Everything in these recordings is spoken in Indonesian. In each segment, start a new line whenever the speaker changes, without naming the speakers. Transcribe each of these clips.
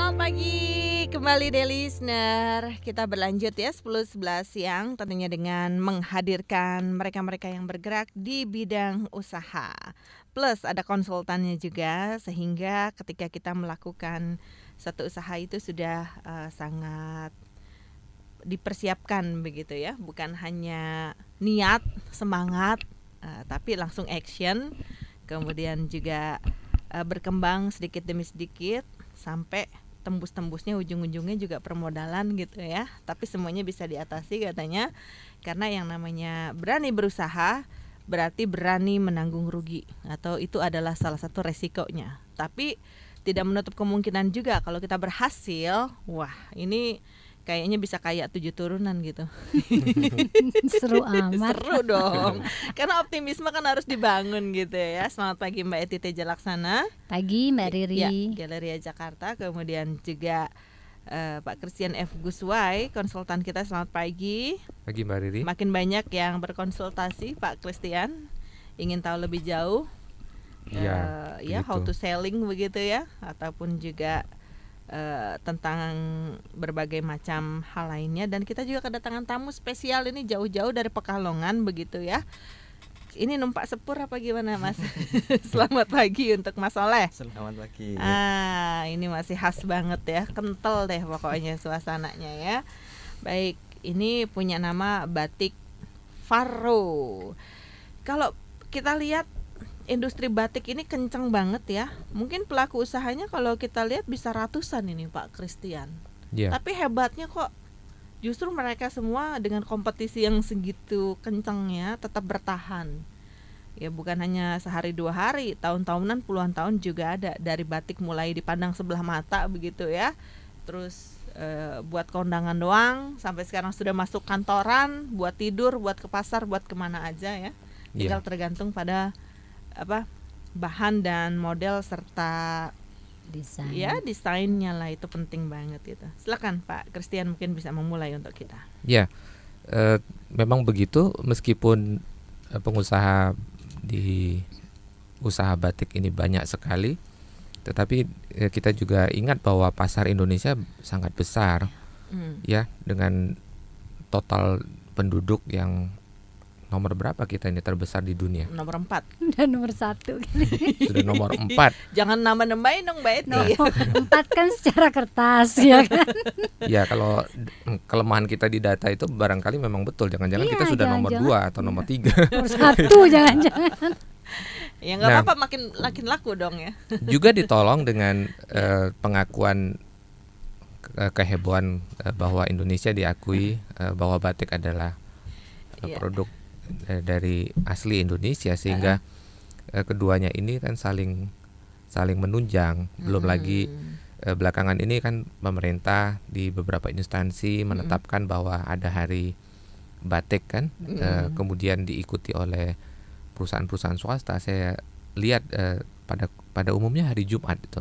Selamat pagi, kembali Daily Listener. Kita berlanjut ya 10-11 siang tentunya dengan menghadirkan mereka-mereka yang bergerak di bidang usaha. Plus ada konsultannya juga sehingga ketika kita melakukan satu usaha itu sudah sangat dipersiapkan begitu ya. Bukan hanya niat, semangat, tapi langsung action. Kemudian juga berkembang sedikit demi sedikit sampai tembus-tembusnya ujung-ujungnya juga permodalan gitu ya. Tapi semuanya bisa diatasi katanya, karena yang namanya berani berusaha berarti berani menanggung rugi, atau itu adalah salah satu resikonya. Tapi tidak menutup kemungkinan juga kalau kita berhasil, wah ini kayaknya bisa kayak 7 turunan gitu.
Seru amat.
Seru dong. Karena optimisme kan harus dibangun gitu ya. Selamat pagi Mbak Eti Teja Laksana.
Pagi Mbak Riri.
Ya, Galeria Jakarta. Kemudian juga Pak Christian F. Guswai, konsultan kita. Selamat pagi.
Pagi Mbak Riri.
Makin banyak yang berkonsultasi Pak Christian, ingin tahu lebih jauh ya how to selling begitu ya, ataupun juga tentang berbagai macam hal lainnya. Dan kita juga kedatangan tamu spesial ini jauh-jauh dari Pekalongan begitu ya. Ini numpak sepur apa gimana Mas? Selamat pagi untuk Mas Oleh.
Selamat pagi.
Ini masih khas banget ya, kental deh pokoknya suasananya ya. Baik, ini punya nama batik Faro. Kalau kita lihat industri batik ini kenceng banget ya. Mungkin pelaku usahanya kalau kita lihat bisa ratusan ini Pak Christian.
Yeah.
Tapi hebatnya kok justru mereka semua dengan kompetisi yang segitu kencengnya tetap bertahan. Ya bukan hanya sehari 2 hari, tahun-tahunan puluhan tahun juga ada. Dari batik mulai dipandang sebelah mata begitu ya. Terus buat kondangan doang, sampai sekarang sudah masuk kantoran, buat tidur, buat ke pasar, buat kemana aja ya. Tinggal tergantung pada bahan dan model serta
desain.
Ya desainnya lah, itu penting banget gitu. Silakan Pak Christian mungkin bisa memulai untuk kita.
Ya, memang begitu. Meskipun pengusaha di usaha batik ini banyak sekali, tetapi kita juga ingat bahwa pasar Indonesia sangat besar, ya, dengan total penduduk yang nomor berapa kita ini terbesar di dunia?
Nomor 4
dan nomor 1.
Sudah nomor 4.
Jangan nambah-nambahin dong Mbak Eti.
4 kan secara kertas ya kan.
Ya, kalau kelemahan kita di data itu barangkali memang betul. Jangan-jangan kita sudah nomor 2 atau nomor 3.
Nomor 1 jangan-jangan.
Ya nggak apa-apa, makin laku dong ya.
Juga ditolong dengan pengakuan kehebohan bahwa Indonesia diakui bahwa batik adalah produk dari asli Indonesia, sehingga keduanya ini kan saling menunjang. Belum lagi belakangan ini kan pemerintah di beberapa instansi menetapkan bahwa ada hari batik kan, kemudian diikuti oleh perusahaan-perusahaan swasta. Saya lihat pada umumnya hari Jumat itu,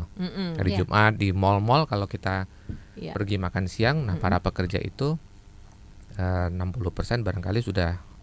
Jumat di mal-mal kalau kita pergi makan siang, nah para pekerja itu 60% barangkali sudah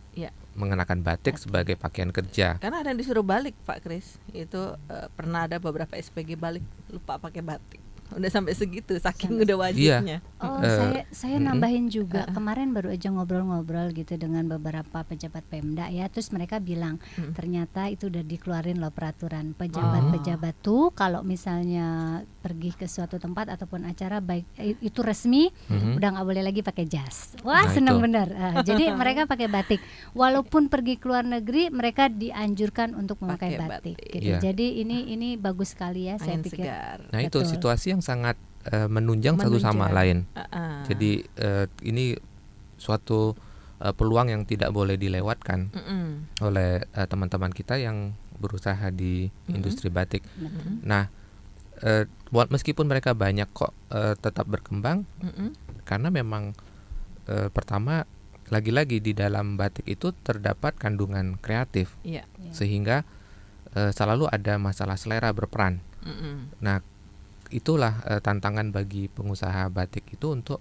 mengenakan batik sebagai pakaian kerja.
Karena ada yang disuruh balik Pak Kris. Itu pernah ada beberapa SPG balik lupa pakai batik. Udah sampai segitu saking udah wajibnya.
Oh, saya nambahin juga. Kemarin baru aja ngobrol-ngobrol gitu dengan beberapa pejabat Pemda ya. Terus mereka bilang ternyata itu udah dikeluarin loh peraturan. Pejabat-pejabat tuh kalau misalnya pergi ke suatu tempat ataupun acara baik itu resmi, udah nggak boleh lagi pakai jas. Wah, seneng bener. Jadi mereka pakai batik. Walaupun pergi ke luar negeri, mereka dianjurkan untuk memakai batik. Gitu. Jadi ini bagus sekali ya, saya pikir.
Nah itu situasi yang sangat menunjang satu sama lain. Jadi ini suatu peluang yang tidak boleh dilewatkan oleh teman-teman kita yang berusaha di industri batik. Nah, meskipun mereka banyak kok tetap berkembang, karena memang pertama lagi-lagi di dalam batik itu terdapat kandungan kreatif, sehingga selalu ada masalah selera berperan. Nah, itulah tantangan bagi pengusaha batik itu untuk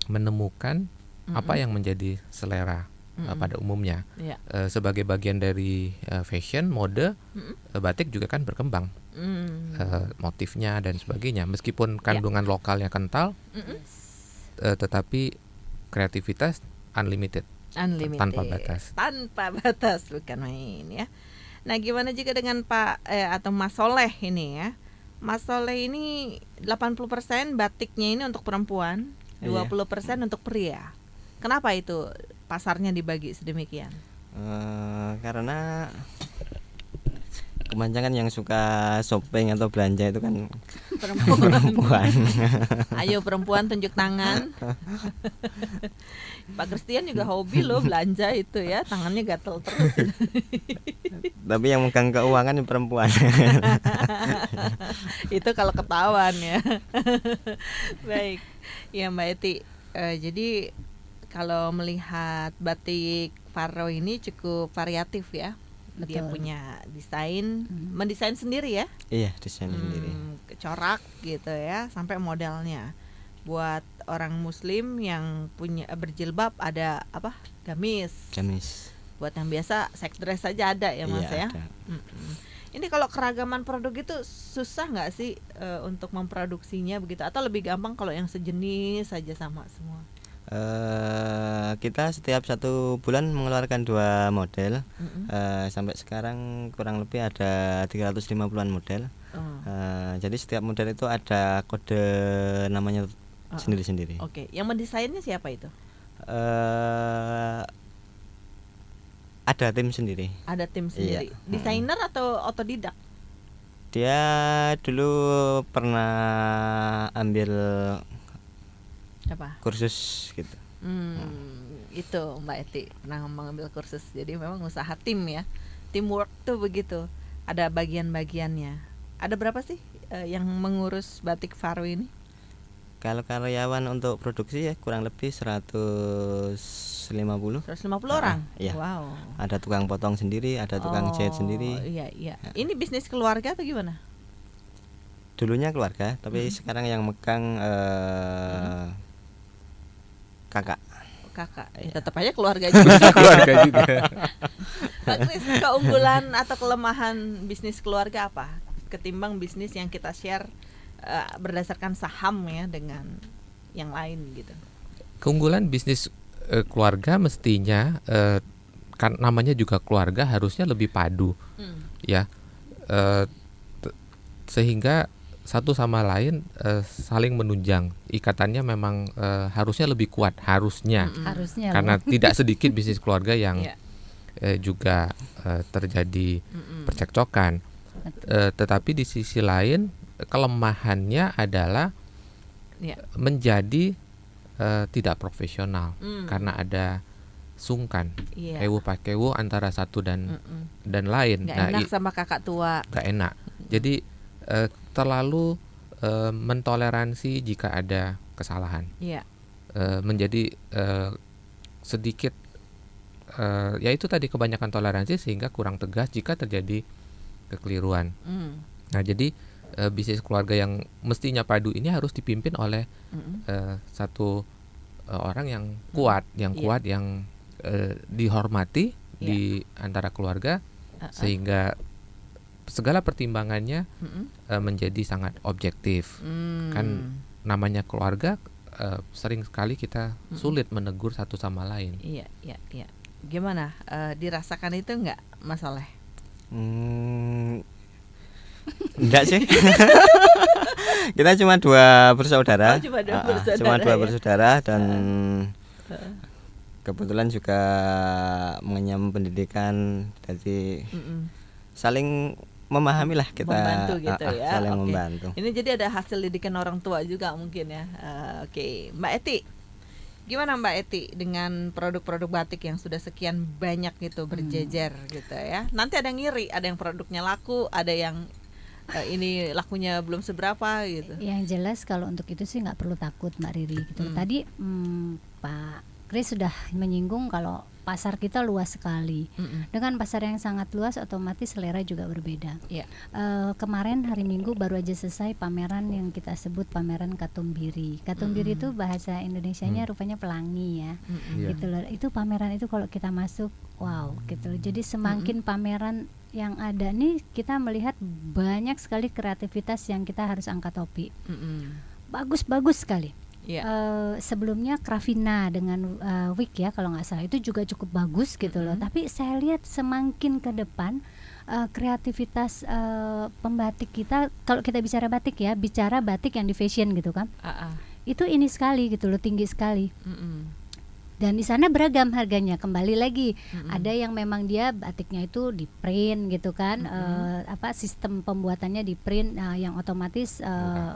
menemukan apa yang menjadi selera pada umumnya. Sebagai bagian dari fashion, mode, batik juga kan berkembang. motifnya dan sebagainya. Meskipun kandungan lokalnya kental, tetapi kreativitas unlimited. Tanpa
batas, bukan main ya. Nah, gimana juga dengan Pak atau Mas Soleh ini ya? Mas Soleh ini 80% batiknya ini untuk perempuan, 20% untuk pria. Kenapa itu pasarnya dibagi sedemikian?
Karena kebanyakan yang suka shopping atau belanja itu kan perempuan.
Ayo perempuan tunjuk tangan. Pak Christian juga hobi loh belanja itu ya, tangannya gatel terus.
Tapi yang megang keuangan perempuan.
Itu kalau ketahuan ya. Baik, ya Mbak Eti. Jadi kalau melihat batik Faro ini cukup variatif ya.
Betul.
Dia punya desain, mendesain sendiri ya?
Iya, desain sendiri.
Corak gitu ya, sampai modelnya. Buat orang Muslim yang punya berjilbab ada apa? Gamis. Buat yang biasa sex dress saja ada ya Mas ya. Ini kalau keragaman produk itu susah nggak sih untuk memproduksinya begitu? Atau lebih gampang kalau yang sejenis saja sama semua?
Kita setiap 1 bulan mengeluarkan 2 model. Sampai sekarang kurang lebih ada 350-an model. Jadi setiap model itu ada kode namanya sendiri-sendiri.
Oke, yang mendesainnya siapa itu?
Ada tim sendiri.
Ada tim sendiri. Iya. Desainer atau otodidak?
Dia dulu pernah ambil
apa?
Kursus gitu.
Itu Mbak Eti pernah mengambil kursus. Jadi memang usaha tim ya. Teamwork tuh begitu. Ada bagian-bagiannya. Ada berapa sih yang mengurus batik Faro ini?
Kalau karyawan untuk produksi ya kurang lebih 150
orang?
Iya.
Wow.
Ada tukang potong sendiri, ada tukang jahit sendiri.
Iya. Ini bisnis keluarga atau gimana?
Dulunya keluarga, tapi sekarang yang megang kakak.
Ya, tetap aja keluarga juga. Pak Kris, keunggulan atau kelemahan bisnis keluarga apa ketimbang bisnis yang kita share berdasarkan saham ya dengan yang lain gitu?
Keunggulan bisnis keluarga mestinya kan namanya juga keluarga harusnya lebih padu ya, sehingga satu sama lain saling menunjang, ikatannya memang harusnya lebih kuat harusnya karena tidak sedikit bisnis keluarga yang juga terjadi percekcokan, tetapi di sisi lain kelemahannya adalah menjadi tidak profesional karena ada sungkan ewu pakewu antara satu dan lain.
Gak enak sama kakak tua.
Gak enak. Jadi terlalu mentoleransi jika ada kesalahan. Menjadi sedikit ya itu tadi kebanyakan toleransi sehingga kurang tegas jika terjadi kekeliruan. Nah, jadi bisnis keluarga yang mestinya padu ini harus dipimpin oleh satu orang yang kuat, yang dihormati di antara keluarga sehingga segala pertimbangannya menjadi sangat objektif. Kan namanya keluarga sering sekali kita sulit menegur satu sama lain.
Iya. Gimana? Dirasakan itu enggak, Mas Soleh?
Enggak sih. Kita cuma 2 bersaudara. Cuma 2 bersaudara dan kebetulan juga mengenyam pendidikan, jadi saling memahami lah kita,
membantu gitu ya.
Saling membantu.
Ini jadi ada hasil didikan orang tua juga mungkin ya. Oke. Mbak Eti, gimana Mbak Eti dengan produk-produk batik yang sudah sekian banyak gitu berjejer gitu ya? Nanti ada yang ngiri, ada yang produknya laku, ada yang ini lakunya belum seberapa gitu.
Yang jelas kalau untuk itu sih nggak perlu takut Mbak Riri gitu. Tadi Pak Chris sudah menyinggung kalau pasar kita luas sekali. Dengan pasar yang sangat luas, otomatis selera juga berbeda.
Yeah.
Kemarin hari Minggu baru aja selesai pameran yang kita sebut pameran Katumbiri. Katumbiri itu bahasa Indonesianya rupanya pelangi ya. Gitu loh. Itu pameran itu kalau kita masuk, wow, gitu loh. Jadi semakin pameran yang ada nih, kita melihat banyak sekali kreativitas yang kita harus angkat topi. Bagus-bagus sekali. Sebelumnya Kravina dengan Wig ya kalau nggak salah, itu juga cukup bagus gitu loh. Tapi saya lihat semakin ke depan kreativitas pembatik kita, kalau kita bicara batik ya, bicara batik yang di fashion gitu kan, itu ini sekali gitu loh, tinggi sekali. Dan di sana beragam harganya, kembali lagi ada yang memang dia batiknya itu di print gitu kan, sistem pembuatannya di print, yang otomatis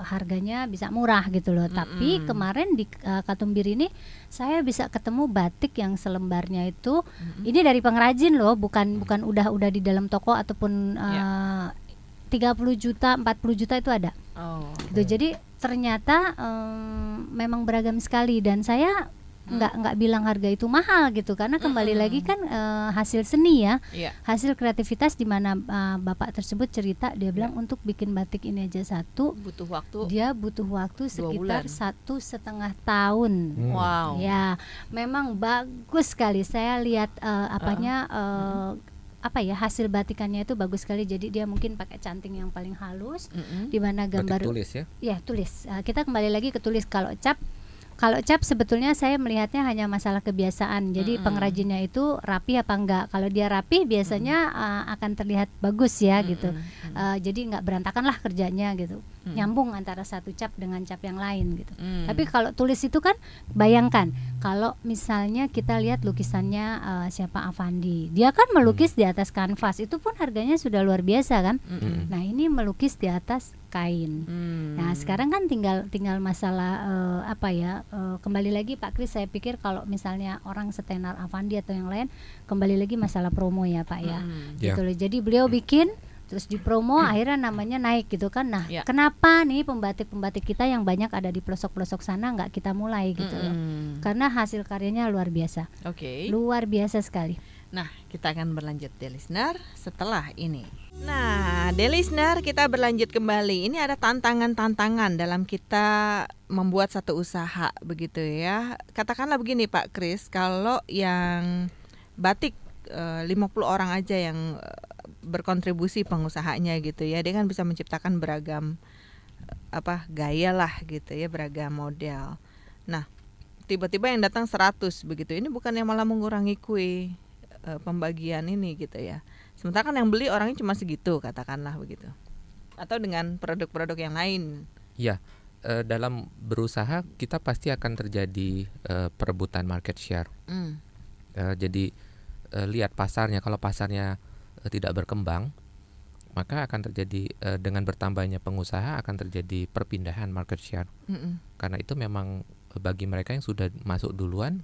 harganya bisa murah gitu loh. Tapi kemarin di Katumbiri ini saya bisa ketemu batik yang selembarnya itu ini dari pengrajin loh, bukan udah di dalam toko ataupun 30 juta, 40 juta itu ada. Gitu. Jadi ternyata memang beragam sekali, dan saya nggak bilang harga itu mahal gitu, karena kembali lagi kan hasil seni ya, hasil kreativitas, di mana bapak tersebut cerita, dia bilang untuk bikin batik ini aja satu dia butuh waktu sekitar 1,5 tahun.
Wow.
Ya memang bagus sekali, saya lihat hasil batikannya itu bagus sekali. Jadi dia mungkin pakai canting yang paling halus, di mana gambar
batik tulis ya?
Ya tulis. Kita kembali lagi ke tulis. Kalau cap sebetulnya saya melihatnya hanya masalah kebiasaan. Jadi pengrajinnya itu rapi apa enggak. Kalau dia rapi biasanya akan terlihat bagus ya gitu. Jadi nggak berantakan lah kerjanya gitu. Nyambung antara satu cap dengan cap yang lain gitu. Tapi kalau tulis itu kan, bayangkan kalau misalnya kita lihat lukisannya siapa, Avandi, dia kan melukis di atas kanvas, itu pun harganya sudah luar biasa kan. Nah ini melukis di atas kain. Nah sekarang kan tinggal masalah kembali lagi Pak Kris, saya pikir kalau misalnya orang setenar Avandi atau yang lain, kembali lagi masalah promo ya Pak ya. Gitu loh. Jadi beliau bikin terus di promo, akhirnya namanya naik gitu kan. Nah kenapa nih pembatik-pembatik kita yang banyak ada di pelosok-pelosok sana nggak kita mulai gitu loh, karena hasil karyanya luar biasa. Luar biasa sekali.
Nah kita akan berlanjut The Listener setelah ini. Nah The Listener, kita berlanjut kembali. Ini ada tantangan-tantangan dalam kita membuat satu usaha begitu ya. Katakanlah begini Pak Kris, kalau yang batik 50 orang aja yang berkontribusi pengusahanya gitu ya, dia kan bisa menciptakan beragam gaya lah gitu ya, beragam model. Nah tiba-tiba yang datang 100 begitu, ini bukan yang malah mengurangi kue pembagian ini gitu ya. Sementara kan yang beli orangnya cuma segitu, katakanlah begitu. Atau dengan produk-produk yang lain.
Iya, dalam berusaha kita pasti akan terjadi perebutan market share. Jadi lihat pasarnya, kalau pasarnya tidak berkembang, maka akan terjadi dengan bertambahnya pengusaha akan terjadi perpindahan market share. Karena itu memang bagi mereka yang sudah masuk duluan,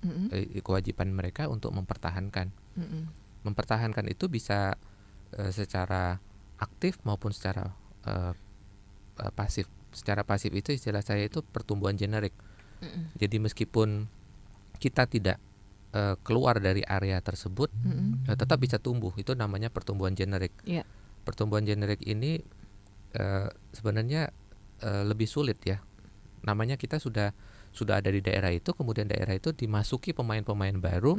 kewajiban mereka untuk mempertahankan. Mempertahankan itu bisa secara aktif maupun secara pasif. Secara pasif itu istilah saya itu pertumbuhan generik. Jadi meskipun kita tidak keluar dari area tersebut, tetap bisa tumbuh. Itu namanya pertumbuhan generik. Pertumbuhan generik ini sebenarnya lebih sulit ya. Namanya kita sudah ada di daerah itu, kemudian daerah itu dimasuki pemain-pemain baru,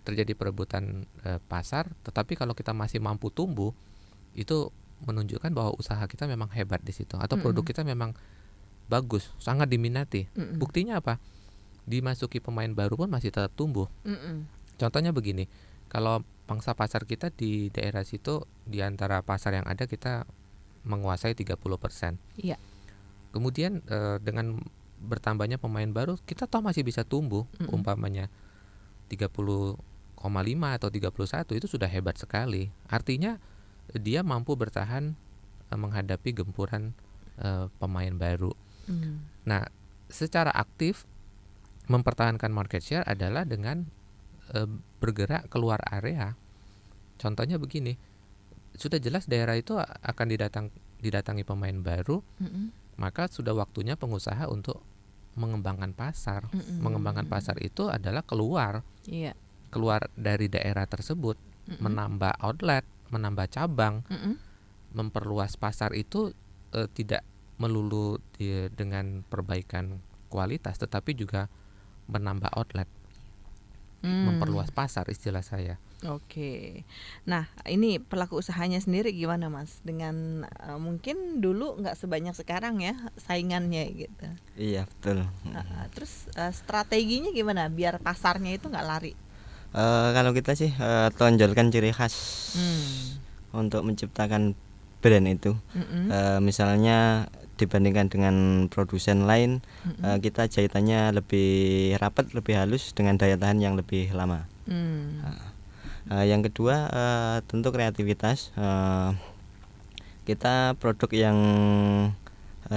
terjadi perebutan pasar. Tetapi kalau kita masih mampu tumbuh, itu menunjukkan bahwa usaha kita memang hebat di situ, atau produk kita memang bagus, sangat diminati. Buktinya apa? Dimasuki pemain baru pun masih tetap tumbuh. Contohnya begini, kalau pangsa pasar kita di daerah situ, di antara pasar yang ada kita menguasai 30%. Kemudian dengan bertambahnya pemain baru, kita toh masih bisa tumbuh. Umpamanya 30,5 atau 31, itu sudah hebat sekali. Artinya dia mampu bertahan menghadapi gempuran pemain baru. Nah, secara aktif mempertahankan market share adalah dengan bergerak keluar area. Contohnya begini, sudah jelas daerah itu akan didatangi pemain baru, maka sudah waktunya pengusaha untuk mengembangkan pasar. Mengembangkan pasar itu adalah keluar dari daerah tersebut, menambah outlet, menambah cabang, memperluas pasar itu tidak melulu dengan perbaikan kualitas, tetapi juga menambah outlet, memperluas pasar istilah saya.
Oke. Nah, ini pelaku usahanya sendiri gimana, Mas? Dengan mungkin dulu nggak sebanyak sekarang ya saingannya gitu.
Iya, betul.
Terus strateginya gimana biar pasarnya itu nggak lari?
Kalau kita sih tonjolkan ciri khas untuk menciptakan brand itu. Misalnya dibandingkan dengan produsen lain, kita jahitannya lebih rapat, lebih halus dengan daya tahan yang lebih lama. Yang kedua tentu kreativitas. Kita produk yang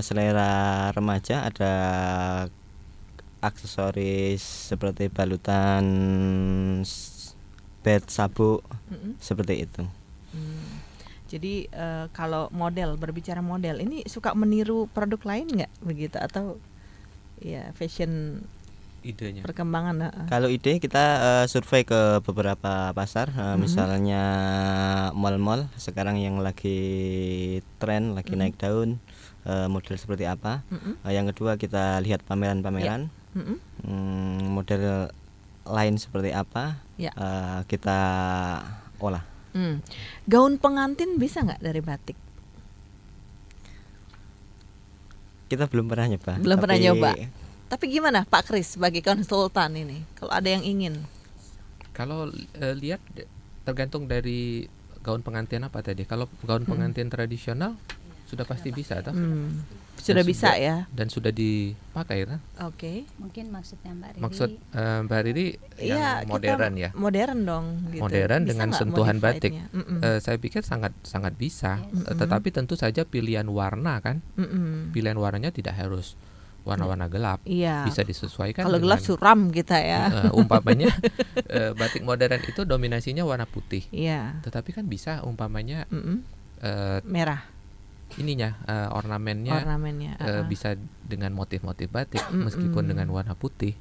selera remaja, ada aksesoris seperti balutan, bed, sabuk, seperti itu.
Jadi kalau berbicara model, ini suka meniru produk lain nggak begitu, atau ya fashion
idenya?
Perkembangan.
Kalau ide kita survei ke beberapa pasar, misalnya mall-mall sekarang yang lagi tren, lagi naik daun, model seperti apa. Yang kedua kita lihat pameran-pameran, model lain seperti apa, kita olah.
Gaun pengantin bisa nggak dari batik?
Kita belum pernah nyoba.
Pernah nyoba. Tapi gimana Pak Kris sebagai konsultan ini, kalau ada yang ingin?
Kalau lihat tergantung dari gaun pengantin apa tadi. Kalau gaun pengantin tradisional sudah pasti bisa, toh?
Sudah bisa ya.
Dan sudah dipakai kan?
Oke.
Mungkin maksudnya Mbak Riri.
Maksud Mbak Riri yang modern ya?
Modern dong. Gitu.
Modern
bisa
dengan sentuhan batik. Saya pikir sangat bisa. Tetapi tentu saja pilihan warna kan. Pilihan warnanya tidak harus warna-warna gelap, bisa disesuaikan.
Kalau gelap suram kita ya.
Umpamanya batik modern itu dominasinya warna putih.
Tetapi
kan bisa umpamanya
merah.
Ininya ornamennya bisa dengan motif-motif batik meskipun dengan warna putih.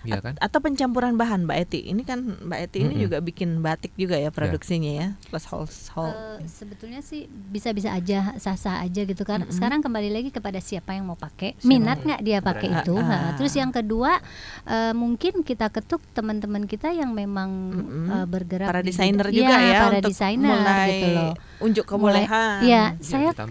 Iya kan?
Atau pencampuran bahan Mbak Eti. Ini kan Mbak Eti ini juga bikin batik juga ya produksinya ya, plus household.
Sebetulnya sih bisa-bisa aja, sah-sah aja gitu kan. Sekarang kembali lagi kepada siapa yang mau pakai, minat nggak dia pakai itu. Terus yang kedua mungkin kita ketuk teman-teman kita yang memang bergerak
para desainer juga ya,
para
untuk
desainer
mulai
gitu loh.
Unjuk kebolehan.
Ya,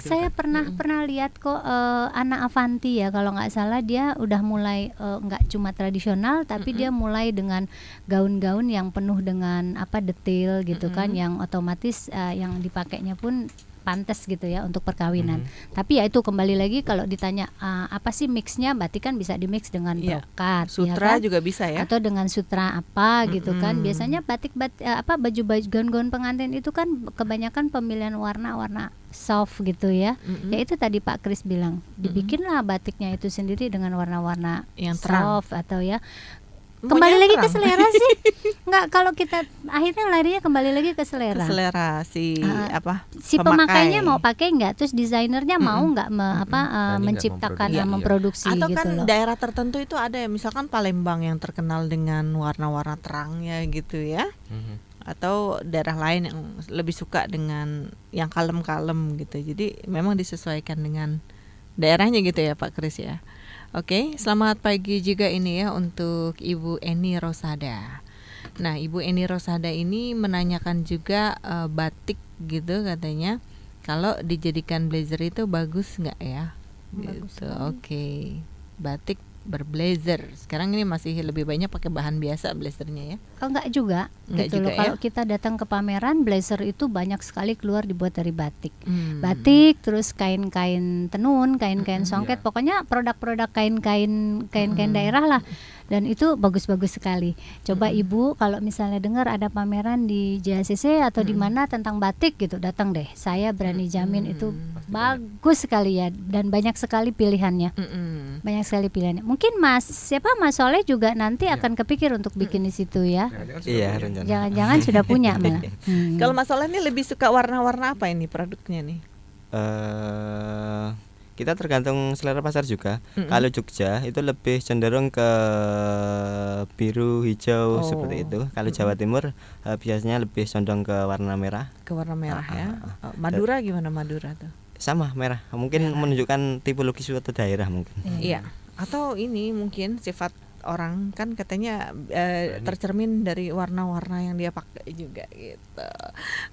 saya pernah lihat kok Ana Avanti ya kalau nggak salah, dia udah mulai nggak cuma tradisional tapi dia mulai dengan gaun-gaun yang penuh dengan detail gitu kan, yang otomatis yang dipakainya pun pantas gitu ya untuk perkawinan. Tapi ya itu kembali lagi kalau ditanya apa sih mixnya, batik kan bisa dimix dengan brokat,
sutra
ya kan?
juga bisa ya,
atau dengan sutra apa gitu kan. Biasanya baju-baju gaun-gaun pengantin itu kan kebanyakan pemilihan warna soft gitu ya. Ya itu tadi Pak Kris bilang, dibikinlah batiknya itu sendiri dengan warna-warna yang soft atau ya. Kembali lagi ke selera sih. Enggak, kalau kita akhirnya larinya kembali lagi ke selera.
Si
pemakainya mau pakai enggak, terus desainernya mau enggak menciptakan memproduksi
atau
gitu
kan
loh.
Daerah tertentu itu ada ya, misalkan Palembang yang terkenal dengan warna-warna terangnya gitu ya. Atau daerah lain yang lebih suka dengan yang kalem-kalem gitu. Jadi memang disesuaikan dengan daerahnya gitu ya Pak Kris ya. Oke, selamat pagi juga ini ya untuk Ibu Eni Rosada. Nah, Ibu Eni Rosada ini menanyakan juga batik gitu katanya. Kalau dijadikan blazer itu bagus nggak ya?
Bagus
gitu. Oke, batik berblazer. Sekarang ini masih lebih banyak pakai bahan biasa blazernya ya?
Oh, enggak juga gitu loh. Kalau kita datang ke pameran, blazer itu banyak sekali keluar dibuat dari batik. Batik, terus kain-kain tenun, kain-kain songket, pokoknya produk-produk kain-kain daerah lah. Dan itu bagus-bagus sekali. Coba Ibu kalau misalnya dengar ada pameran di JACC atau di mana tentang batik gitu, datang deh. Saya berani jamin itu bagus sekali ya, dan banyak sekali pilihannya. Banyak sekali pilihannya. Mungkin Mas Soleh juga nanti akan kepikir untuk bikin di situ ya.
Iya, rencana.
Jangan-jangan sudah punya malah.
Kalau Mas Soleh ini lebih suka warna-warna apa ini produknya nih?
kita tergantung selera pasar juga. Kalau Jogja itu lebih cenderung ke biru, hijau seperti itu. Kalau Jawa Timur biasanya lebih condong ke warna merah.
Ke warna merah ya. Madura gimana Madura tuh?
Sama merah. Mungkin menunjukkan tipologi suatu daerah mungkin.
Iya. Atau ini mungkin sifat orang kan katanya tercermin dari warna-warna yang dia pakai juga gitu.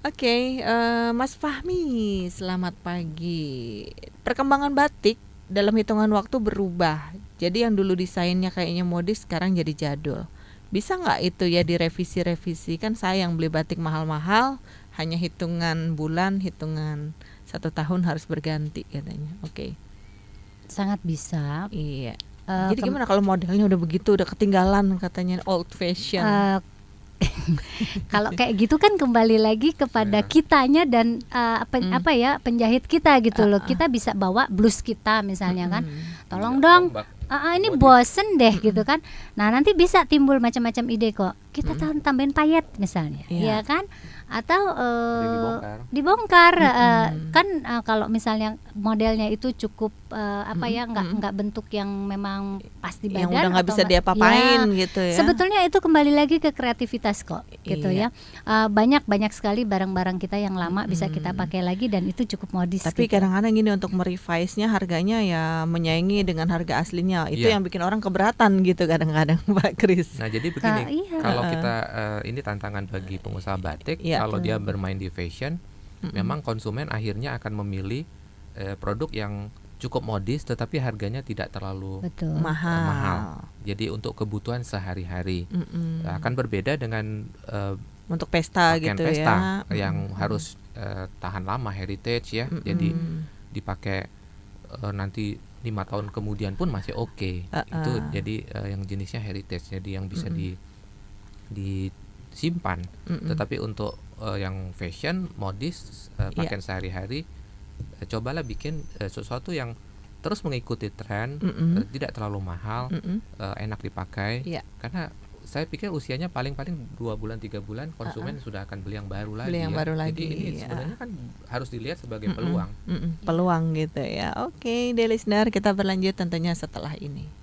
Oke, Mas Fahmi, selamat pagi. Perkembangan batik dalam hitungan waktu berubah. Jadi yang dulu desainnya kayaknya modis sekarang jadi jadul. Bisa nggak itu ya direvisi-revisi? Kan sayang beli batik mahal-mahal, hanya hitungan bulan, hitungan 1 tahun harus berganti katanya. Oke.
Sangat bisa.
Iya. Jadi gimana kalau modelnya udah begitu, udah ketinggalan katanya old fashion?
Kalau kayak gitu kan kembali lagi kepada kitanya dan penjahit kita gitu loh. Kita bisa bawa blus kita misalnya kan. Tolong dong. Ini bosen deh gitu kan. Nah, nanti bisa timbul macam-macam ide kok. Kita tambahin payet misalnya. Ya kan? Atau dibongkar kan kalau misalnya modelnya itu cukup nggak bentuk yang memang pasti badan
yang udah nggak bisa diapa-apain gitu ya.
Sebetulnya itu kembali lagi ke kreativitas kok gitu ya. Banyak sekali barang-barang kita yang lama bisa kita pakai lagi dan itu cukup modis.
Tapi kadang-kadang gini untuk merevise-nya harganya ya menyaingi dengan harga aslinya. Itu yang bikin orang keberatan gitu kadang-kadang Pak Kris.
Nah, jadi begini, kalau kita ini tantangan bagi pengusaha batik. Kalau dia bermain di fashion, memang konsumen akhirnya akan memilih produk yang cukup modis tetapi harganya tidak terlalu mahal. Jadi untuk kebutuhan sehari-hari akan berbeda dengan
untuk pesta gitu
pesta yang harus tahan lama, heritage ya. Jadi dipakai nanti 5 tahun kemudian pun masih oke. Itu jadi yang jenisnya heritage, jadi yang bisa disimpan. Tetapi untuk yang fashion, modis, pakaian sehari-hari, cobalah bikin sesuatu yang terus mengikuti tren, tidak terlalu mahal, enak dipakai. Karena saya pikir usianya paling-paling 2 bulan 3 bulan konsumen sudah akan beli yang baru lagi. Jadi ini sebenarnya kan harus dilihat sebagai peluang.
Peluang gitu ya. Oke, dear listener, kita berlanjut tentunya setelah ini.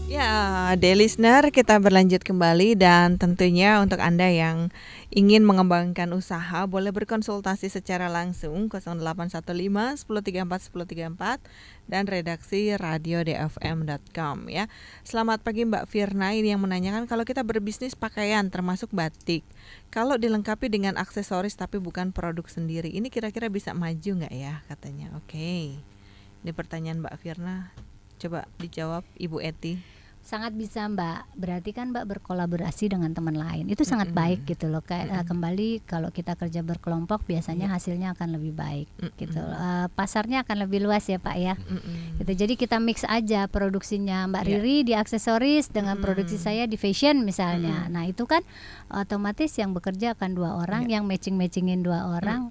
Ya, dear listener, kita berlanjut kembali dan tentunya untuk Anda yang ingin mengembangkan usaha boleh berkonsultasi secara langsung 0815 1034 1034 dan redaksi radio.dfm.com ya. Selamat pagi Mbak Firna, ini yang menanyakan kalau kita berbisnis pakaian termasuk batik, kalau dilengkapi dengan aksesoris tapi bukan produk sendiri, ini kira-kira bisa maju nggak ya katanya. Oke, ini pertanyaan Mbak Firna, coba dijawab Ibu Eti.
Sangat bisa Mbak, berarti kan Mbak berkolaborasi dengan teman lain, itu sangat baik gitu loh. Kayak kembali kalau kita kerja berkelompok biasanya hasilnya akan lebih baik gitu. Pasarnya akan lebih luas ya Pak ya. Gitu. Jadi kita mix aja produksinya Mbak Riri di aksesoris dengan produksi saya di fashion misalnya. Nah itu kan otomatis yang bekerja akan 2 orang, yang matching-matchingin 2 orang.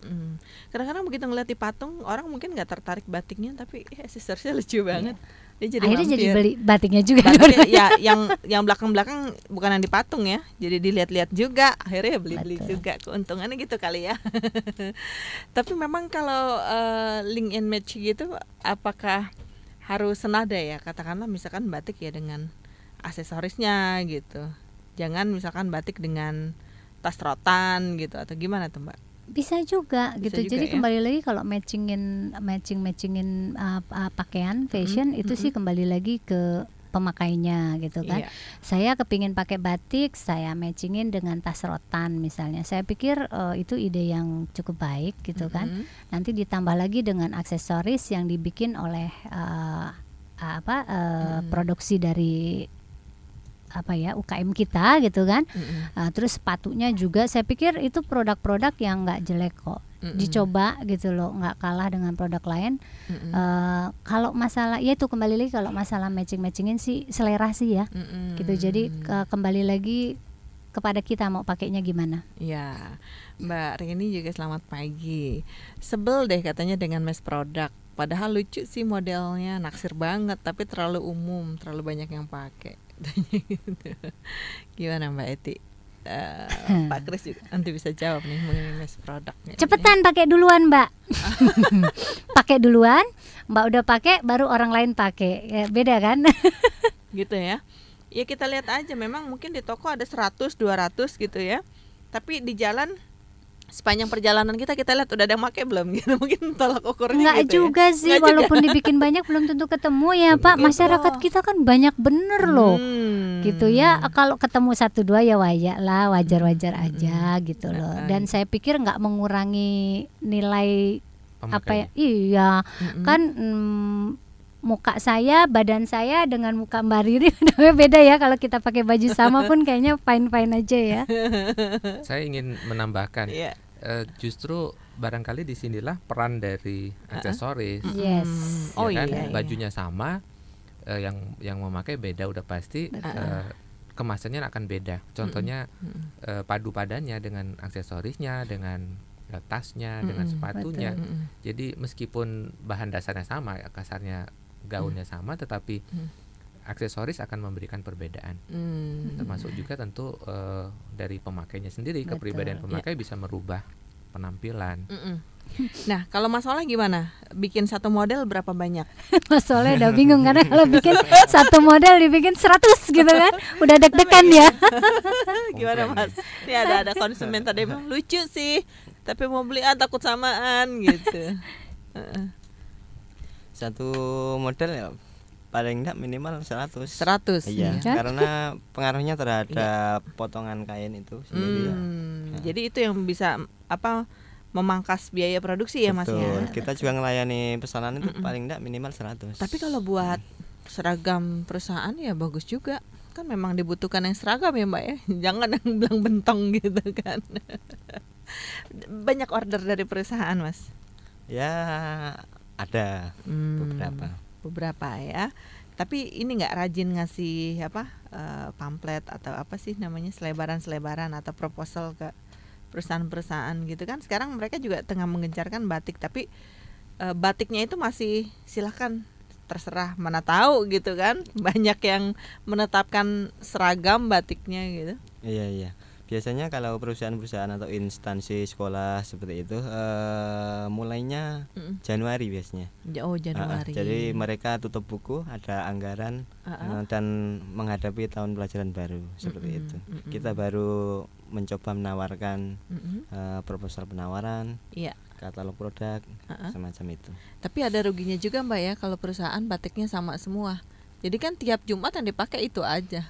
Kadang-kadang begitu ngeliat di patung orang mungkin nggak tertarik batiknya, tapi aksesorisnya lucu banget.
Akhirnya jadi beli batiknya juga.
Ya, yang belakang-belakang bukan yang di patung ya, jadi dilihat-lihat juga, akhirnya beli-beli juga, keuntungannya gitu kali ya. Tapi memang kalau link and match gitu, apakah harus senada ya? Katakanlah misalkan batik ya dengan aksesorisnya gitu, jangan misalkan batik dengan tas rotan gitu, atau gimana tuh Mbak?
Bisa juga gitu. Jadi kembali lagi kalau matchingin pakaian fashion itu sih kembali lagi ke pemakainya gitu kan. Saya kepingin pakai batik, saya matchingin dengan tas rotan misalnya. Saya pikir itu ide yang cukup baik gitu kan. Nanti ditambah lagi dengan aksesoris yang dibikin oleh produksi dari UKM kita gitu kan. Terus sepatunya juga saya pikir itu produk-produk yang nggak jelek kok, dicoba gitu loh, nggak kalah dengan produk lain. Kalau masalah ya itu kembali lagi, kalau masalah matchingin sih selera sih ya gitu. Jadi kembali lagi kepada kita mau pakainya gimana.
Ya, Mbak Rini juga selamat pagi. Sebel deh katanya dengan mass product, padahal lucu sih modelnya, naksir banget, tapi terlalu umum, terlalu banyak yang pakai. Gimana Mbak Eti? Pak Kris juga nanti bisa jawab nih mengenai mass productnya.
Cepetan pakai duluan Mbak. Pakai duluan, Mbak udah pakai baru orang lain pakai. Ya, beda kan?
Gitu ya. Ya kita lihat aja, memang mungkin di toko ada 100, 200 gitu ya. Tapi di jalan sepanjang perjalanan kita lihat udah ada yang pakai belum gitu. Mungkin tolak ukurnya
Enggak
gitu
juga
ya.
sih,
Nggak
walaupun
juga.
dibikin banyak belum tentu ketemu ya Pak. Masyarakat kita kan banyak bener loh. Gitu ya, kalau ketemu 1-2 ya wajar aja gitu loh. Dan saya pikir nggak mengurangi nilai apa ya, iya kan muka saya, badan saya dengan muka Mbak Riri beda ya. Kalau kita pakai baju sama pun kayaknya fine aja ya.
Saya ingin menambahkan,
Iya.
justru barangkali disinilah peran dari aksesoris.
Yes.
Oh
Ya kan?
iya, iya.
Bajunya sama, yang memakai beda udah pasti, kemasannya akan beda. Contohnya padu padannya dengan aksesorisnya, dengan tasnya, dengan sepatunya. Jadi meskipun bahan dasarnya sama, kasarnya gaunnya sama, tetapi aksesoris akan memberikan perbedaan. Termasuk juga tentu dari pemakainya sendiri.
Betul.
Kepribadian pemakai bisa merubah penampilan.
Nah, kalau Mas Soleh gimana? Bikin satu model berapa banyak?
Mas Soleh udah bingung karena kalau bikin satu model dibikin 100 gitu kan. Udah deg-degan ya.
Gimana Mas? Ini ada konsumen tadi bilang lucu sih, tapi mau beli takut samaan gitu.
Satu model ya paling enggak minimal 100.
100.
Iya,
Iya.
karena pengaruhnya terhadap potongan kain itu sendiri ya.
Jadi itu yang bisa memangkas biaya produksi ya Mas
Betul.
ya.
Kita juga ngelayani pesanan itu paling enggak minimal 100.
Tapi kalau buat seragam perusahaan ya bagus juga. Kan memang dibutuhkan yang seragam ya Mbak ya. Jangan yang belang bentong gitu kan. Banyak order dari perusahaan Mas.
Ya ada
Beberapa ya. Tapi ini nggak rajin ngasih pamflet atau apa sih namanya, selebaran atau proposal ke perusahaan-perusahaan gitu kan. Sekarang mereka juga tengah menggencarkan batik, tapi batiknya itu masih silahkan terserah, mana tahu gitu kan. Banyak yang menetapkan seragam batiknya gitu.
Iya. Biasanya kalau perusahaan-perusahaan atau instansi sekolah seperti itu mulainya Januari biasanya.
Oh Januari.
Jadi mereka tutup buku, ada anggaran dan menghadapi tahun pelajaran baru seperti itu. Kita baru mencoba menawarkan proposal penawaran,
Iya.
katalog produk, semacam itu.
Tapi ada ruginya juga Mbak ya kalau perusahaan batiknya sama semua. Jadi kan tiap Jumat yang dipakai itu aja.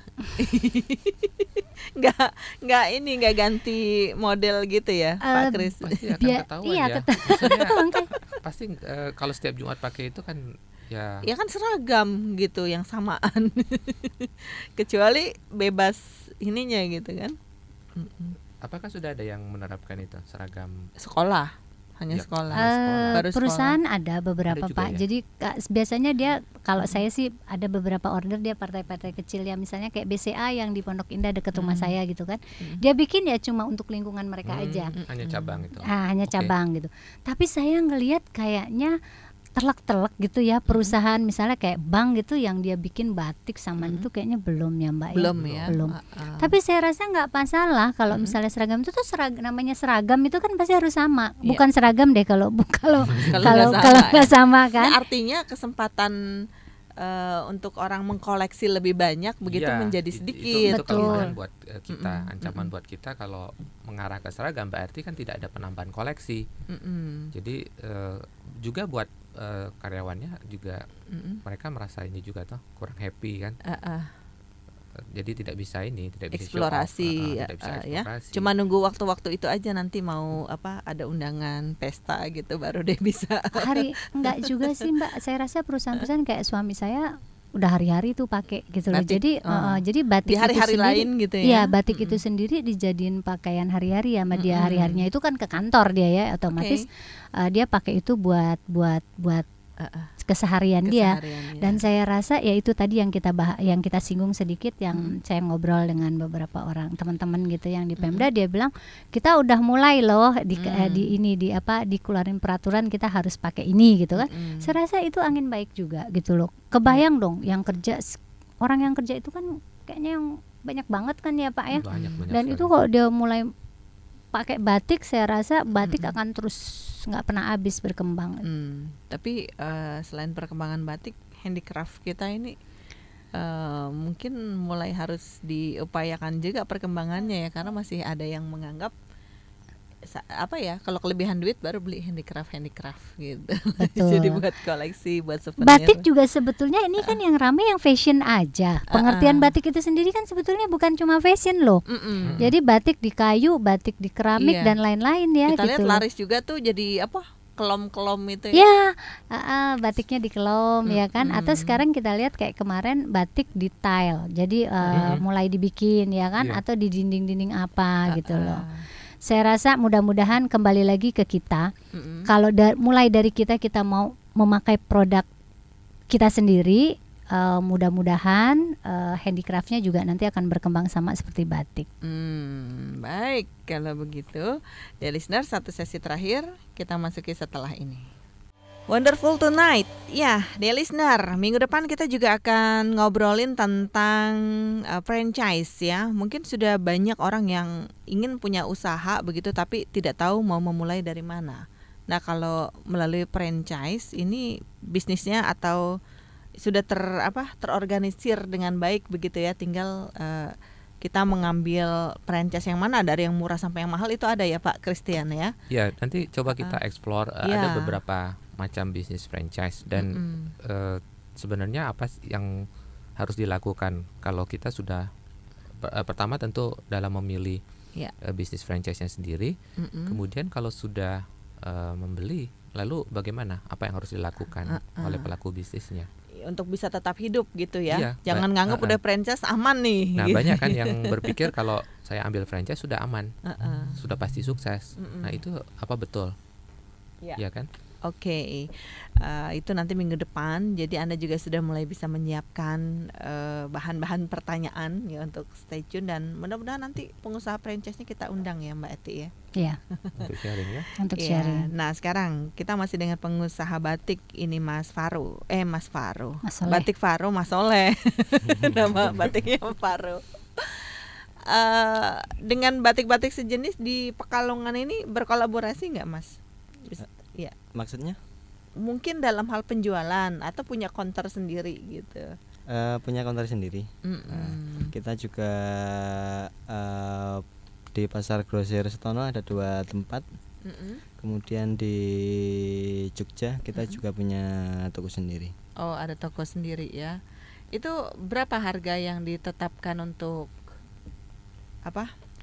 Nggak ganti model gitu ya Pak Kris.
Pasti akan ketahuan
iya,
ya. Maksudnya, pasti kalau setiap Jumat pakai itu kan ya.
Ya kan seragam gitu yang samaan. Kecuali bebas ininya gitu kan.
Apakah sudah ada yang menerapkan itu seragam
Sekolah. Hanya
Ya,
sekolah.
Eh, perusahaan ada beberapa
Ada juga
Pak.
ya?
Jadi biasanya dia, kalau saya sih ada beberapa order dia partai-partai kecil ya, misalnya kayak BCA yang di Pondok Indah dekat rumah saya gitu kan. Dia bikin ya cuma untuk lingkungan mereka aja.
hanya cabang itu.
Hanya
Oke.
cabang gitu. Tapi saya ngelihat kayaknya telak-telak gitu ya, perusahaan misalnya kayak bank gitu yang dia bikin batik saman itu kayaknya belum ya Mbak
Belum
ya.
ya.
Belum. Tapi saya rasa nggak masalah kalau misalnya seragam itu tuh namanya seragam itu kan pasti harus sama.
Iya.
Bukan seragam deh kalau
Kalau
kalau nggak sama kan.
Nah, artinya kesempatan untuk orang mengkoleksi lebih banyak begitu
Iya,
menjadi
itu
sedikit.
Betul.
kelemahan buat kita, ancaman buat kita kalau mengarah ke seragam, berarti kan tidak ada penambahan koleksi. Jadi juga buat karyawannya juga mereka merasa ini juga toh kurang happy kan. Jadi tidak bisa
Eksplorasi,
tidak bisa
ya.
eksplorasi.
Cuma nunggu waktu-waktu itu aja, nanti mau ada undangan pesta gitu baru deh bisa.
Enggak juga sih Mbak. Saya rasa perusahaan-perusahaan kayak suami saya udah hari-hari tuh pakai gitu loh.
Batik.
Jadi batik
Di hari-hari
itu sendiri,
lain gitu ya.
Iya, batik itu sendiri dijadiin pakaian hari-hari ya sama dia. Hari-harinya itu kan ke kantor dia ya, otomatis dia pakai itu buat keseharian dia.
Kesehariannya.
Dan saya rasa ya itu tadi yang kita singgung sedikit, yang saya ngobrol dengan beberapa orang teman-teman gitu yang di Pemda, dia bilang kita udah mulai loh dikeluarin peraturan kita harus pakai ini gitu kan. Saya rasa itu angin baik juga gitu loh. Kebayang dong yang kerja, orang yang kerja itu kan kayaknya yang banyak banget kan ya Pak ya.
Banyak
Dan
sekali.
itu kalau dia mulai pakai batik, saya rasa batik akan terus nggak pernah habis berkembang.
Tapi selain perkembangan batik, handicraft kita ini mungkin mulai harus diupayakan juga perkembangannya ya, karena masih ada yang menganggap apa ya, kalau kelebihan duit baru beli handicraft gitu.
Betul.
Jadi buat koleksi, buat souvenir.
Batik juga sebetulnya ini kan yang rame yang fashion aja. Pengertian batik itu sendiri kan sebetulnya bukan cuma fashion loh. Jadi batik di kayu, batik di keramik dan lain-lain ya.
Kita
gitu.
lihat laris juga tuh jadi apa? Kelom-kelom itu
ya. Batiknya di kelom ya kan. Atau sekarang kita lihat kayak kemarin batik di tile. Jadi mulai dibikin ya kan, atau di dinding-dinding apa gitu loh. Saya rasa mudah-mudahan kembali lagi ke kita. Kalau mulai dari kita mau memakai produk kita sendiri, mudah-mudahan handicraftnya juga nanti akan berkembang sama seperti batik.
Baik, kalau begitu, dear listener, satu sesi terakhir kita masuki setelah ini. Wonderful Tonight. Ya, dear listener, minggu depan kita juga akan ngobrolin tentang franchise ya. Mungkin sudah banyak orang yang ingin punya usaha begitu tapi tidak tahu mau memulai dari mana. Nah, kalau melalui franchise ini bisnisnya atau sudah terorganisir dengan baik begitu ya, tinggal kita mengambil franchise yang mana, dari yang murah sampai yang mahal itu ada ya Pak Christian ya.
Ya, nanti coba kita explore ada beberapa macam bisnis franchise dan sebenarnya apa yang harus dilakukan kalau kita sudah pertama tentu dalam memilih bisnis franchise-nya sendiri. Kemudian kalau sudah membeli, lalu bagaimana, apa yang harus dilakukan oleh pelaku bisnisnya
untuk bisa tetap hidup gitu ya. Jangan nganggap udah franchise aman nih.
Nah,
gitu.
banyak kan yang berpikir kalau saya ambil franchise sudah aman, sudah pasti sukses. Nah, itu apa betul? Ya kan?
Oke, itu nanti minggu depan. Jadi Anda juga sudah mulai bisa menyiapkan bahan-bahan pertanyaan ya untuk stay tune, dan mudah-mudahan nanti pengusaha franchise-nya kita undang ya Mbak Eti ya.
Iya.
Untuk sharing ya.
Untuk sharing.
Nah, sekarang kita masih dengan pengusaha batik ini Mas Faro. Mas Faro. Batik Faro Mas Soleh. Nama batiknya Faro. Dengan batik-batik sejenis di Pekalongan ini berkolaborasi nggak Mas? Ya.
Maksudnya?
Mungkin dalam hal penjualan atau punya counter sendiri gitu.
Punya counter sendiri. Kita juga di Pasar Grosir Setono ada 2 tempat. Kemudian di Jogja kita juga punya toko sendiri.
Oh, ada toko sendiri ya. Itu berapa harga yang ditetapkan untuk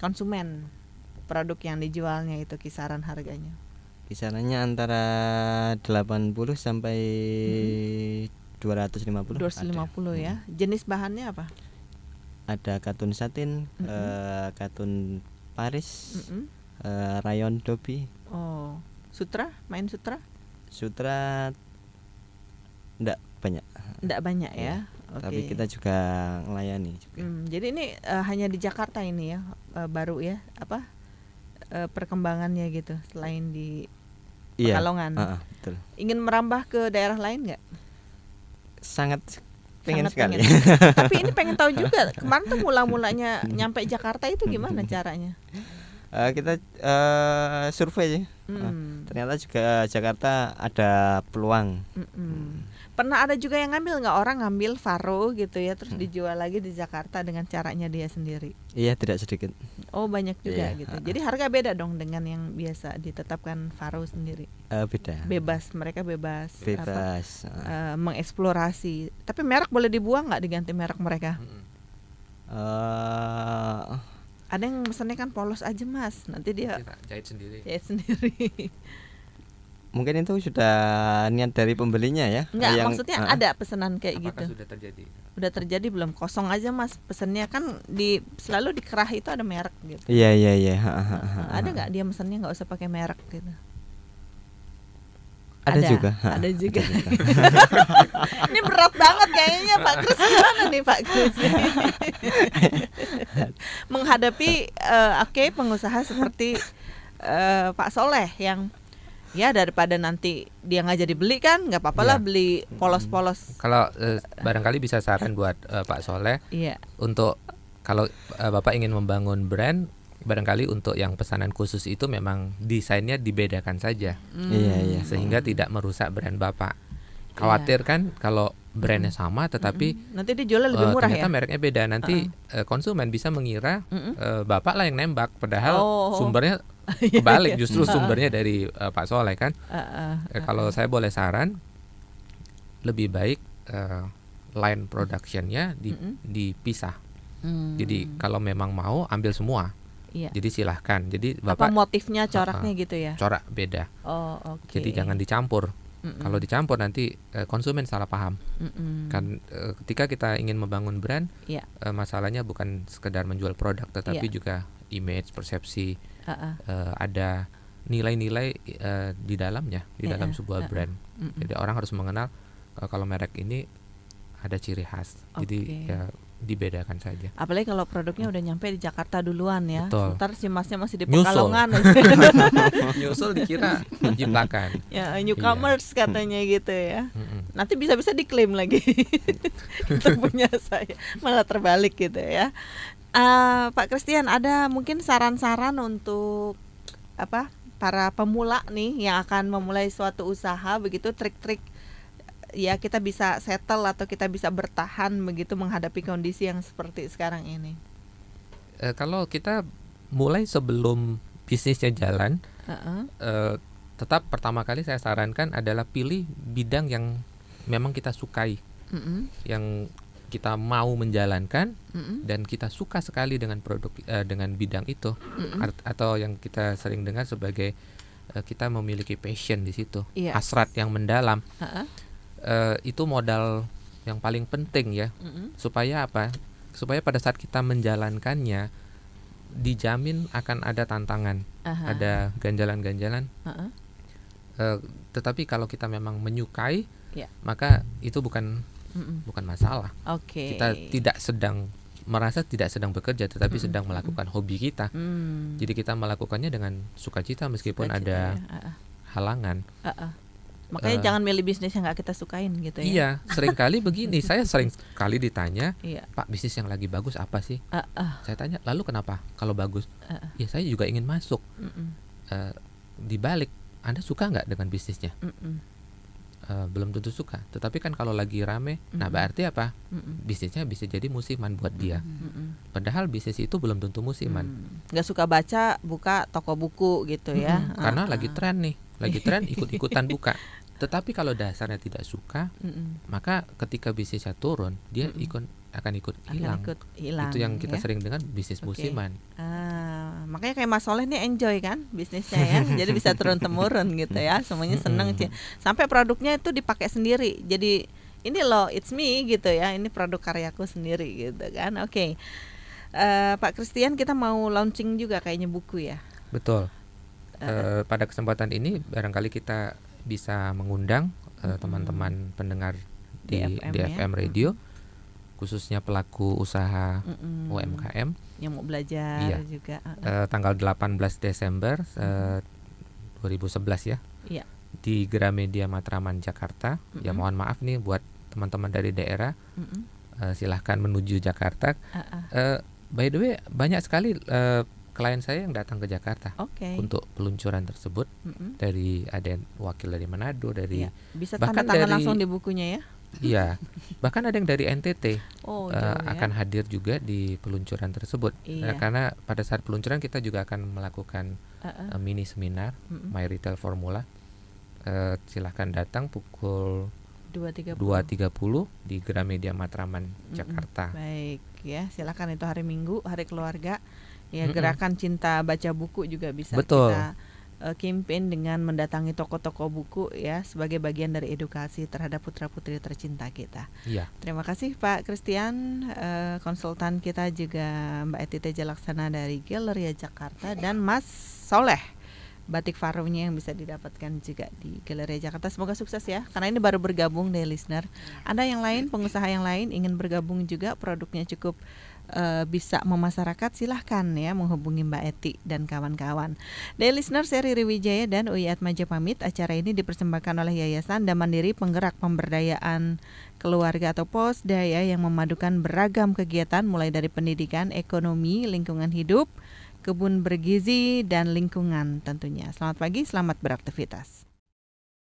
konsumen produk yang dijualnya, itu kisaran harganya?
Kisarannya antara 80 sampai 250.
250 ya. Jenis bahannya apa?
Ada katun satin, katun Paris, rayon dobi.
Oh, sutra? Main sutra?
Sutra enggak banyak.
Enggak banyak ya. Okay.
Tapi kita juga melayani juga.
Jadi ini hanya di Jakarta ini ya, baru ya perkembangannya gitu, selain di Pekalongan.
Betul.
Ingin merambah ke daerah lain nggak?
Sangat pengen sekali.
Tapi ini pengen tahu juga, kemarin tuh mulanya nyampe Jakarta itu gimana caranya?
Kita survei ya. Ternyata juga Jakarta ada peluang.
Pernah ada juga yang ngambil nggak, orang ngambil Faro gitu ya, terus dijual lagi di Jakarta dengan caranya dia sendiri?
Iya, tidak sedikit.
Oh, banyak juga gitu. Jadi harga beda dong dengan yang biasa ditetapkan Faro sendiri.
Beda.
Bebas, mereka bebas. Mengeksplorasi. Tapi merek boleh dibuang nggak, diganti merek mereka? Ada yang mesennya kan polos aja Mas, nanti dia
jahit sendiri.
Mungkin itu sudah niat dari pembelinya ya?
Enggak, maksudnya ada pesanan kayak
apakah
gitu?
Sudah terjadi?
Udah terjadi belum? Kosong aja Mas pesennya, kan selalu di kerah itu ada merek gitu.
Iya.
Ada nggak dia mesennya nggak usah pakai merek gitu?
Ada juga.
Ini berat banget kayaknya Pak Kris, gimana nih Pak Kris? Menghadapi pengusaha seperti Pak Soleh yang Ya daripada nanti dia nggak jadi beli kan, nggak apa-apa lah beli polos-polos.
Kalau barangkali bisa saran buat Pak Soleh, untuk kalau Bapak ingin membangun brand, barangkali untuk yang pesanan khusus itu memang desainnya dibedakan saja, sehingga tidak merusak brand Bapak. Khawatir kan kalau brandnya sama tetapi
nanti dijualnya lebih murah
ternyata
ya.
mereknya beda, nanti konsumen bisa mengira Bapak lah yang nembak, padahal sumbernya kebalik, justru sumbernya dari Pak Soleh kan. Kalau saya boleh saran, lebih baik line productionnya dipisah. Jadi kalau memang mau ambil semua, jadi silahkan. Jadi Bapak
motifnya, coraknya gitu ya.
Corak beda. Jadi jangan dicampur. Kalau dicampur nanti konsumen salah paham. Kan ketika kita ingin membangun brand, masalahnya bukan sekedar menjual produk, tetapi juga image, persepsi, ada nilai-nilai di dalamnya, di dalam sebuah brand. Jadi orang harus mengenal kalau merek ini ada ciri khas. Jadi ya dibedakan saja.
Apalagi kalau produknya udah nyampe di Jakarta duluan ya.
Betul.
Ntar si masnya masih di Pekalongan.
Nyusul dikira menjiplakan.
Ya, newcomers katanya gitu ya. Nanti bisa-bisa diklaim lagi. Itu punya saya. Malah terbalik gitu ya. Pak Christian, ada mungkin saran-saran untuk para pemula nih yang akan memulai suatu usaha, begitu trik-trik ya kita bisa settle atau kita bisa bertahan begitu menghadapi kondisi yang seperti sekarang ini?
Kalau kita mulai sebelum bisnisnya jalan, tetap pertama kali saya sarankan adalah pilih bidang yang memang kita sukai, yang kita mau menjalankan dan kita suka sekali dengan produk dengan bidang itu, atau yang kita sering dengar sebagai kita memiliki passion di situ, hasrat yang mendalam. Itu modal yang paling penting ya, supaya apa? Supaya pada saat kita menjalankannya dijamin akan ada tantangan, ada ganjalan-ganjalan. Tetapi kalau kita memang menyukai, maka itu bukan masalah. Kita merasa tidak sedang bekerja, tetapi sedang melakukan hobi kita. Jadi kita melakukannya dengan sukacita meskipun ada halangan.
Makanya jangan milih bisnis yang nggak kita sukain gitu ya.
Iya, seringkali begini. Saya sering kali ditanya, Pak, bisnis yang lagi bagus apa sih? Saya tanya, lalu kenapa kalau bagus? Ya saya juga ingin masuk. Dibalik, Anda suka nggak dengan bisnisnya? Belum tentu suka. Tetapi kan kalau lagi rame, nah berarti apa? Bisnisnya bisa jadi musiman buat dia. Padahal bisnis itu belum tentu musiman.
Nggak suka baca, buka toko buku gitu ya.
Karena lagi tren nih, ikut-ikutan buka. Tetapi kalau dasarnya tidak suka, maka ketika bisnisnya turun, dia akan ikut hilang. Itu yang kita sering dengar bisnis musiman.
Makanya kayak Mas Soleh nih enjoy kan bisnisnya ya. Jadi bisa turun-temurun gitu ya. Semuanya seneng. Sampai produknya itu dipakai sendiri. Jadi ini loh, it's me gitu ya. Ini produk karyaku sendiri gitu kan. Pak Christian, kita mau launching juga kayaknya buku ya.
Betul. Pada kesempatan ini barangkali kita bisa mengundang teman-teman pendengar di FM Radio, khususnya pelaku usaha UMKM
yang mau belajar juga.
Tanggal 18 Desember 2011 ya, di Gramedia Matraman Jakarta. Ya mohon maaf nih buat teman-teman dari daerah, silahkan menuju Jakarta. By the way, banyak sekali klien saya yang datang ke Jakarta untuk peluncuran tersebut. Dari ada wakil dari Manado, dari
bisa tanda tangan langsung di bukunya ya.
Iya, bahkan ada yang dari NTT akan hadir juga di peluncuran tersebut. Karena pada saat peluncuran kita juga akan melakukan mini seminar My Retail Formula. Silahkan datang pukul 2.30 di Gramedia Matraman Jakarta.
Baik ya, silakan, itu hari Minggu, hari keluarga. Ya, gerakan cinta baca buku juga bisa kita campaign dengan mendatangi toko-toko buku ya, sebagai bagian dari edukasi terhadap putra-putri tercinta kita. Terima kasih Pak Christian, konsultan kita, juga Mbak Eti Teja Laksana dari Galleria Jakarta, dan Mas Soleh batik Faronya yang bisa didapatkan juga di Galeri Jakarta. Semoga sukses ya, karena ini baru bergabung deh listener. Anda yang lain, pengusaha yang lain ingin bergabung juga, produknya cukup bisa memasyarakat, silahkan ya menghubungi Mbak Eti dan kawan-kawan. Dear listener, saya Riri Wijaya dan Uyi Atmaja pamit. Acara ini dipersembahkan oleh Yayasan Dam Mandiri Penggerak Pemberdayaan Keluarga atau Posdaya yang memadukan beragam kegiatan mulai dari pendidikan, ekonomi, lingkungan hidup, kebun bergizi, dan lingkungan tentunya. Selamat pagi, selamat beraktivitas.